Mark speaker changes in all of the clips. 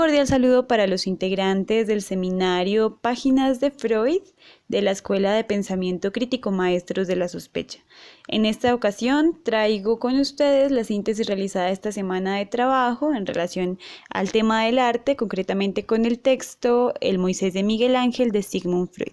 Speaker 1: cordial saludo para los integrantes del seminario Páginas de Freud de la Escuela de Pensamiento Crítico Maestros de la Sospecha. En esta ocasión traigo con ustedes la síntesis realizada esta semana de trabajo en relación al tema del arte, concretamente con el texto El Moisés de Miguel Ángel de Sigmund Freud.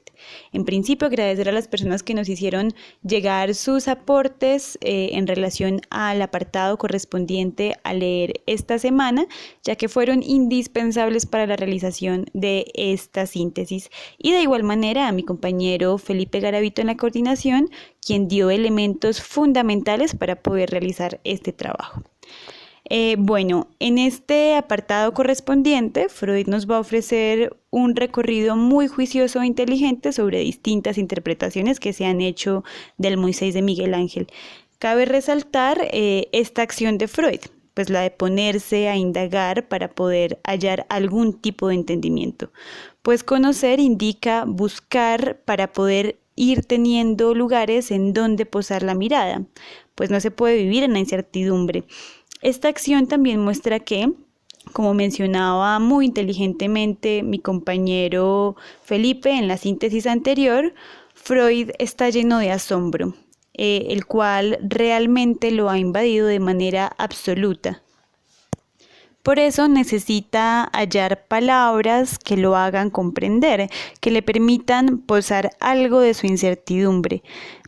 Speaker 1: En principio, agradecer a las personas que nos hicieron llegar sus aportes en relación al apartado correspondiente a leer esta semana, ya que fueron indispensables para la realización de esta síntesis. Y de igual manera a mi compañero Felipe Garavito en la coordinación, quien dio elementos fundamentales para poder realizar este trabajo. En este apartado correspondiente, Freud nos va a ofrecer un recorrido muy juicioso e inteligente sobre distintas interpretaciones que se han hecho del Moisés de Miguel Ángel. Cabe resaltar esta acción de Freud, pues la de ponerse a indagar para poder hallar algún tipo de entendimiento. Pues conocer indica buscar para poder ir teniendo lugares en donde posar la mirada, pues no se puede vivir en la incertidumbre. Esta acción también muestra que, como mencionaba muy inteligentemente mi compañero Felipe en la síntesis anterior, Freud está lleno de asombro, el cual realmente lo ha invadido de manera absoluta. Por eso necesita hallar palabras que lo hagan comprender, que le permitan posar algo de su incertidumbre,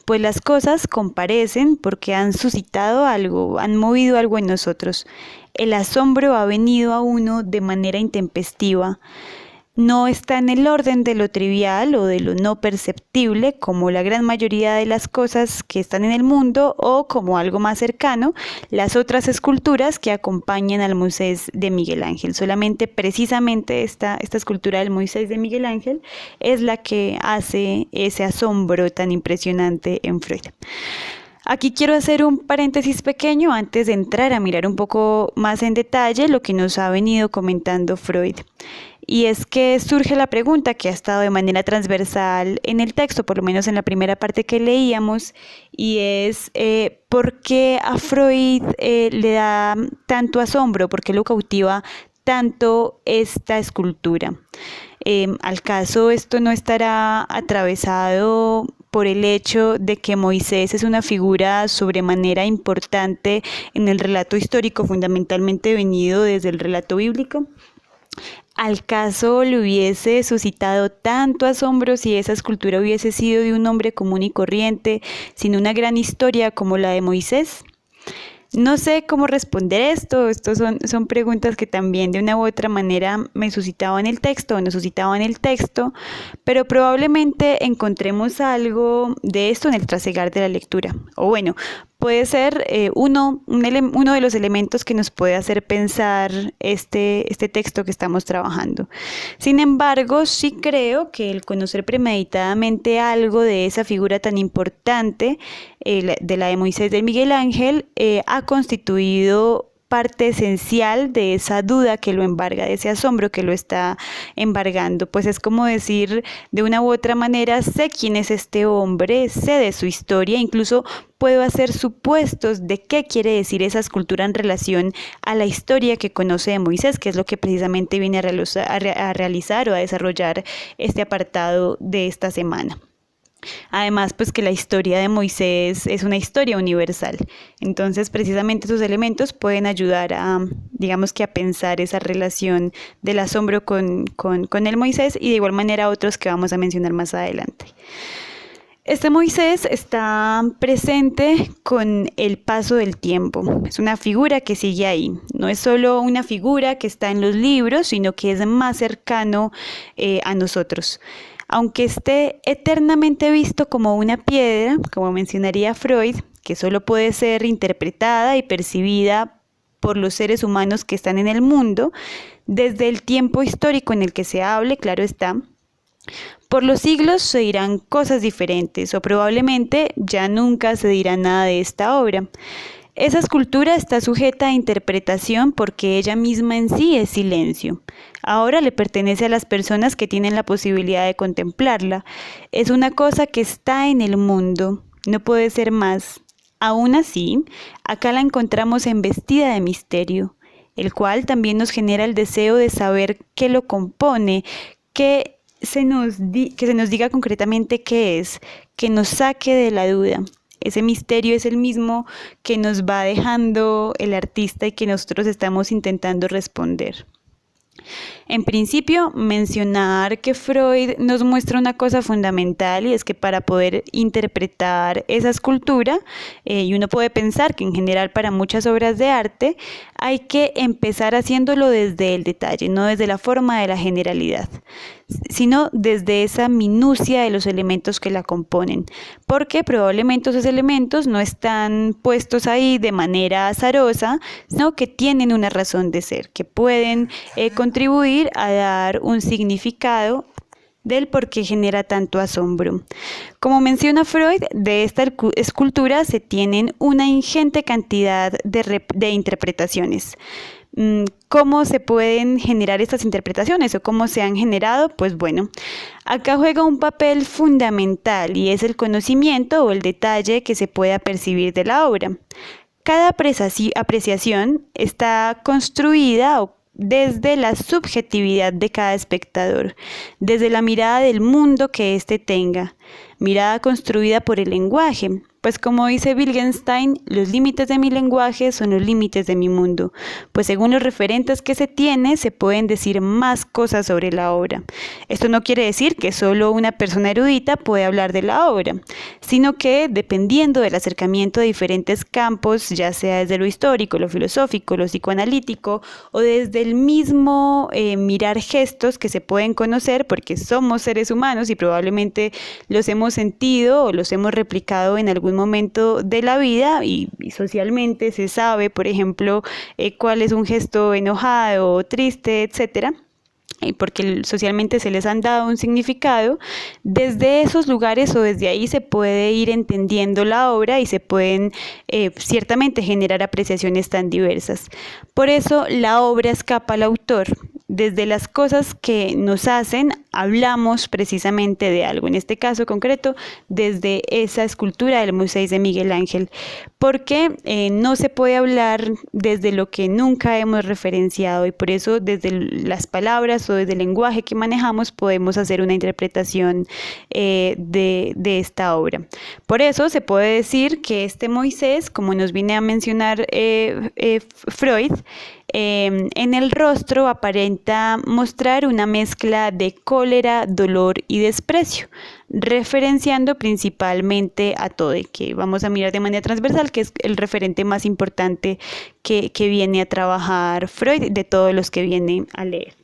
Speaker 1: pues las cosas comparecen porque han suscitado algo, han movido algo en nosotros. El asombro ha venido a uno de manera intempestiva. No está en el orden de lo trivial o de lo no perceptible, como la gran mayoría de las cosas que están en el mundo, o como algo más cercano, las otras esculturas que acompañan al Moisés de Miguel Ángel. Solamente precisamente esta escultura del Moisés de Miguel Ángel es la que hace ese asombro tan impresionante en Freud. Aquí quiero hacer un paréntesis pequeño antes de entrar a mirar un poco más en detalle lo que nos ha venido comentando Freud. Y es que surge la pregunta que ha estado de manera transversal en el texto, por lo menos en la primera parte que leíamos, y es ¿por qué a Freud le da tanto asombro? ¿Por qué lo cautiva tanto esta escultura? ¿Al caso esto no estará atravesado por el hecho de que Moisés es una figura sobremanera importante en el relato histórico, fundamentalmente venido desde el relato bíblico? ¿Al caso le hubiese suscitado tanto asombro si esa escultura hubiese sido de un hombre común y corriente, sin una gran historia como la de Moisés? No sé cómo responder esto. Estos son preguntas que también de una u otra manera me suscitaban el texto o nos suscitaban el texto, pero probablemente encontremos algo de esto en el trasegar de la lectura. O bueno, puede ser uno de los elementos que nos puede hacer pensar este texto que estamos trabajando. Sin embargo, sí creo que el conocer premeditadamente algo de esa figura tan importante, de la de Moisés de Miguel Ángel, ha constituido parte esencial de esa duda que lo embarga, de ese asombro que lo está embargando. Pues es como decir, de una u otra manera, sé quién es este hombre, sé de su historia, incluso puedo hacer supuestos de qué quiere decir esa escultura en relación a la historia que conoce de Moisés, que es lo que precisamente viene a realizar o a desarrollar este apartado de esta semana. Además, pues que la historia de Moisés es una historia universal. Entonces, precisamente esos elementos pueden ayudar a, digamos que a pensar esa relación del asombro con el Moisés y de igual manera otros que vamos a mencionar más adelante. Este Moisés está presente con el paso del tiempo. Es una figura que sigue ahí. No es solo una figura que está en los libros, sino que es más cercano a nosotros. Aunque esté eternamente visto como una piedra, como mencionaría Freud, que solo puede ser interpretada y percibida por los seres humanos que están en el mundo, desde el tiempo histórico en el que se hable, claro está, por los siglos se dirán cosas diferentes o probablemente ya nunca se dirá nada de esta obra. Esa escultura está sujeta a interpretación porque ella misma en sí es silencio. Ahora le pertenece a las personas que tienen la posibilidad de contemplarla. Es una cosa que está en el mundo, no puede ser más. Aún así, acá la encontramos embestida de misterio. el cual también nos genera el deseo de saber qué lo compone, que se nos diga concretamente qué es, que nos saque de la duda. Ese misterio es el mismo que nos va dejando el artista y que nosotros estamos intentando responder. En principio, mencionar que Freud nos muestra una cosa fundamental, y es que para poder interpretar esa escultura, y uno puede pensar que en general para muchas obras de arte, hay que empezar haciéndolo desde el detalle, no desde la forma de la generalidad, sino desde esa minucia de los elementos que la componen, porque probablemente esos elementos no están puestos ahí de manera azarosa, sino que tienen una razón de ser, que pueden contribuir a dar un significado del por qué genera tanto asombro. Como menciona Freud, de esta escultura se tienen una ingente cantidad de interpretaciones. ¿Cómo se pueden generar estas interpretaciones o cómo se han generado? Pues bueno, acá juega un papel fundamental y es el conocimiento o el detalle que se pueda percibir de la obra. Cada apreciación está construida desde la subjetividad de cada espectador, desde la mirada del mundo que éste tenga, mirada construida por el lenguaje. Pues como dice Wittgenstein, los límites de mi lenguaje son los límites de mi mundo, pues según los referentes que se tiene, se pueden decir más cosas sobre la obra. Esto no quiere decir que solo una persona erudita puede hablar de la obra, sino que dependiendo del acercamiento de diferentes campos, ya sea desde lo histórico, lo filosófico, lo psicoanalítico, o desde el mismo mirar gestos que se pueden conocer, porque somos seres humanos y probablemente los hemos sentido o los hemos replicado en algún momento de la vida y socialmente se sabe, por ejemplo, cuál es un gesto enojado o triste, etcétera, porque socialmente se les han dado un significado. Desde esos lugares o desde ahí se puede ir entendiendo la obra y se pueden ciertamente generar apreciaciones tan diversas. Por eso la obra escapa al autor. Desde las cosas que nos hacen, hablamos precisamente de algo. En este caso concreto, desde esa escultura del Moisés de Miguel Ángel, porque no se puede hablar desde lo que nunca hemos referenciado y por eso desde las palabras o desde el lenguaje que manejamos podemos hacer una interpretación de esta obra. Por eso se puede decir que este Moisés, como nos viene a mencionar Freud, en el rostro aparenta mostrar una mezcla de cólera, dolor y desprecio, referenciando principalmente a Tode, que vamos a mirar de manera transversal, que es el referente más importante que viene a trabajar Freud de todos los que viene a leer.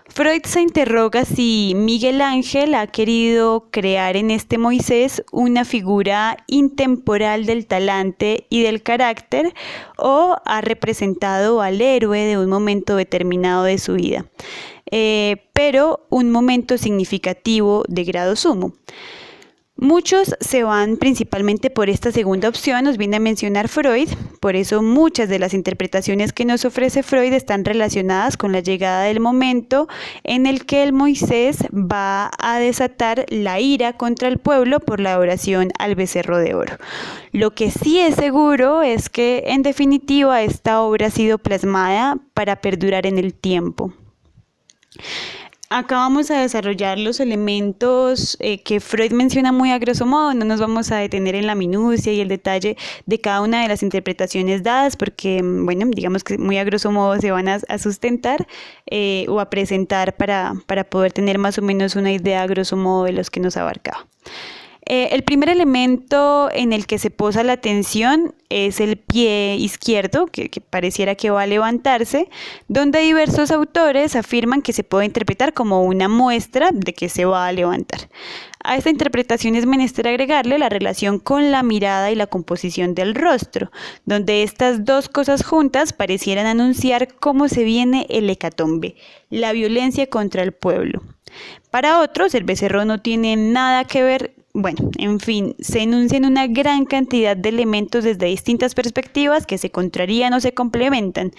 Speaker 1: Freud se interroga si Miguel Ángel ha querido crear en este Moisés una figura intemporal del talante y del carácter o ha representado al héroe de un momento determinado de su vida, pero un momento significativo de grado sumo. Muchos se van principalmente por esta segunda opción, nos viene a mencionar Freud, por eso muchas de las interpretaciones que nos ofrece Freud están relacionadas con la llegada del momento en el que el Moisés va a desatar la ira contra el pueblo por la adoración al becerro de oro. Lo que sí es seguro es que en definitiva esta obra ha sido plasmada para perdurar en el tiempo. Acá vamos a desarrollar los elementos que Freud menciona muy a grosso modo, no nos vamos a detener en la minucia y el detalle de cada una de las interpretaciones dadas porque, bueno, digamos que muy a grosso modo se van a sustentar o a presentar para poder tener más o menos una idea a grosso modo de los que nos abarcaba. El primer elemento en el que se posa la atención es el pie izquierdo, que pareciera que va a levantarse, donde diversos autores afirman que se puede interpretar como una muestra de que se va a levantar. A esta interpretación es menester agregarle la relación con la mirada y la composición del rostro, donde estas dos cosas juntas parecieran anunciar cómo se viene el hecatombe, la violencia contra el pueblo. Para otros, el becerro no tiene nada que ver. Bueno, en fin, se enuncian una gran cantidad de elementos desde distintas perspectivas que se contrarían o se complementan.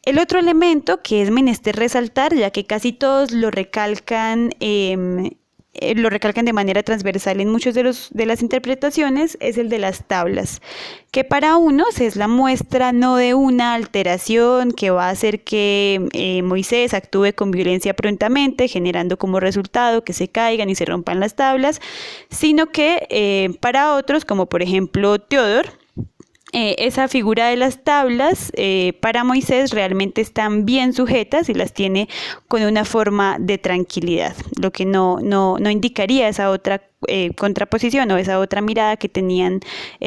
Speaker 1: El otro elemento que es menester resaltar, ya que casi todos lo recalcan lo recalcan de manera transversal en muchos de las interpretaciones, es el de las tablas, que para unos es la muestra no de una alteración que va a hacer que Moisés actúe con violencia prontamente, generando como resultado que se caigan y se rompan las tablas, sino que para otros, como por ejemplo Teodor, esa figura de las tablas para Moisés realmente están bien sujetas y las tiene con una forma de tranquilidad, lo que no indicaría esa otra contraposición o esa otra mirada que tenían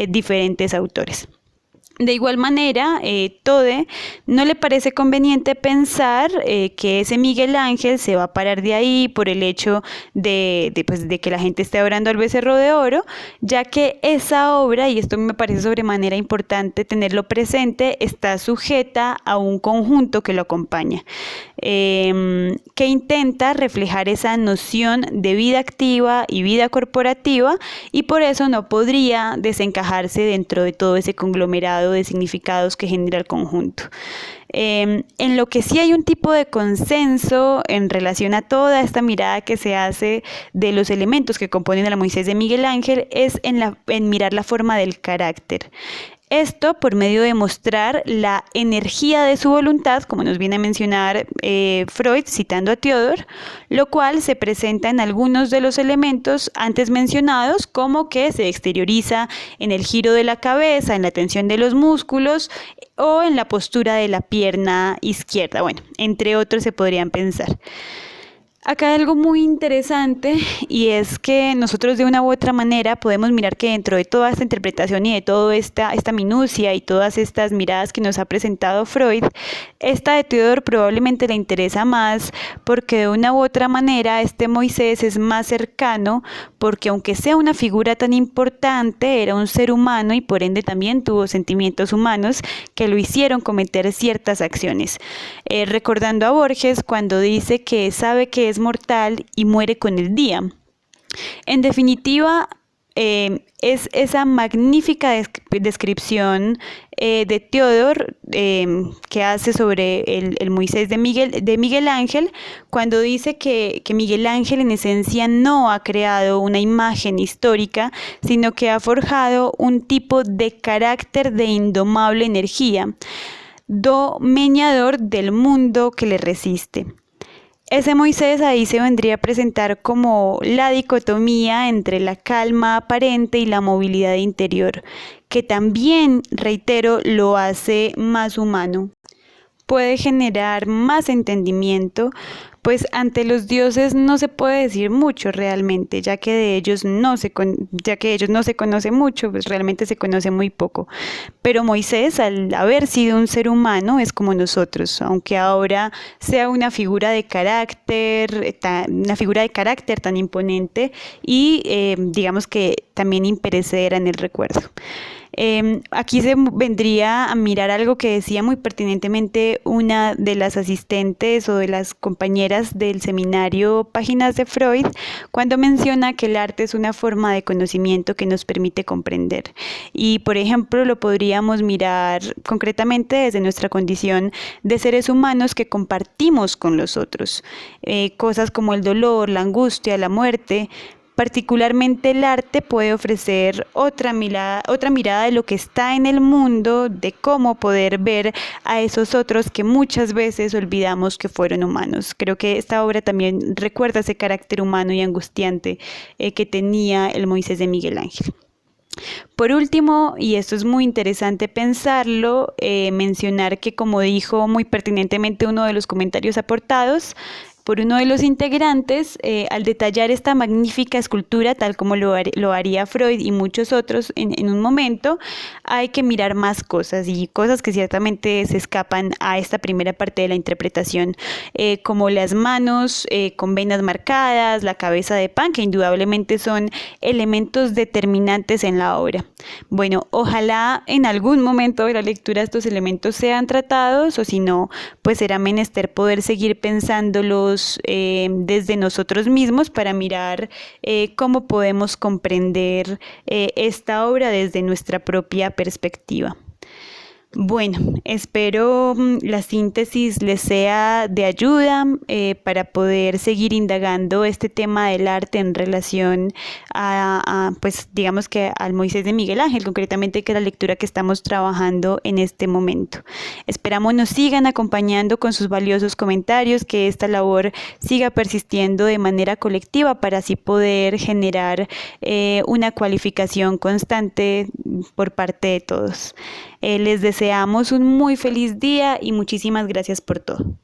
Speaker 1: diferentes autores. De igual manera, Tode no le parece conveniente pensar que ese Miguel Ángel se va a parar de ahí por el hecho de que la gente esté orando al becerro de oro, ya que esa obra, y esto me parece sobremanera importante tenerlo presente, está sujeta a un conjunto que lo acompaña, que intenta reflejar esa noción de vida activa y vida corporativa, y por eso no podría desencajarse dentro de todo ese conglomerado de significados que genera el conjunto. En lo que sí hay un tipo de consenso en relación a toda esta mirada que se hace de los elementos que componen a la Moisés de Miguel Ángel es en mirar la forma del carácter. Esto por medio de mostrar la energía de su voluntad, como nos viene a mencionar Freud citando a Teodor, lo cual se presenta en algunos de los elementos antes mencionados, como que se exterioriza en el giro de la cabeza, en la tensión de los músculos o en la postura de la pierna izquierda. Bueno, entre otros se podrían pensar. Acá hay algo muy interesante y es que nosotros de una u otra manera podemos mirar que dentro de toda esta interpretación y de toda esta minucia y todas estas miradas que nos ha presentado Freud, esta de Teodor probablemente le interesa más porque de una u otra manera este Moisés es más cercano porque aunque sea una figura tan importante, era un ser humano y por ende también tuvo sentimientos humanos que lo hicieron cometer ciertas acciones. Recordando a Borges cuando dice que sabe que es mortal y muere con el día. En definitiva, es esa magnífica descripción de Teodor que hace sobre el Moisés de Miguel Ángel, cuando dice que Miguel Ángel en esencia no ha creado una imagen histórica, sino que ha forjado un tipo de carácter de indomable energía, domeñador del mundo que le resiste. Ese Moisés ahí se vendría a presentar como la dicotomía entre la calma aparente y la movilidad interior, que también, reitero, lo hace más humano. Puede generar más entendimiento, pues ante los dioses no se puede decir mucho realmente, ya que ellos no se conoce mucho, pues realmente se conoce muy poco. Pero Moisés, al haber sido un ser humano, es como nosotros, aunque ahora sea una figura de carácter tan imponente y digamos que también imperecedera en el recuerdo. Aquí se vendría a mirar algo que decía muy pertinentemente una de las asistentes o de las compañeras del seminario Páginas de Freud, cuando menciona que el arte es una forma de conocimiento que nos permite comprender. Y, por ejemplo, lo podríamos mirar concretamente desde nuestra condición de seres humanos que compartimos con los otros. Cosas como el dolor, la angustia, la muerte. Particularmente el arte puede ofrecer otra mirada de lo que está en el mundo, de cómo poder ver a esos otros que muchas veces olvidamos que fueron humanos. Creo que esta obra también recuerda ese carácter humano y angustiante que tenía el Moisés de Miguel Ángel. Por último, y esto es muy interesante pensarlo, mencionar que, como dijo muy pertinentemente uno de los comentarios aportados por uno de los integrantes, al detallar esta magnífica escultura, tal como lo haría Freud y muchos otros en un momento, hay que mirar más cosas y cosas que ciertamente se escapan a esta primera parte de la interpretación, como las manos con venas marcadas, la cabeza de pan, que indudablemente son elementos determinantes en la obra. Bueno, ojalá en algún momento de la lectura estos elementos sean tratados, o si no, pues será menester poder seguir pensándolos desde nosotros mismos para mirar cómo podemos comprender esta obra desde nuestra propia perspectiva. Bueno, espero la síntesis les sea de ayuda para poder seguir indagando este tema del arte en relación pues digamos que al Moisés de Miguel Ángel, concretamente que es la lectura que estamos trabajando en este momento. Esperamos nos sigan acompañando con sus valiosos comentarios, que esta labor siga persistiendo de manera colectiva para así poder generar una cualificación constante por parte de todos. Les deseamos un muy feliz día y muchísimas gracias por todo.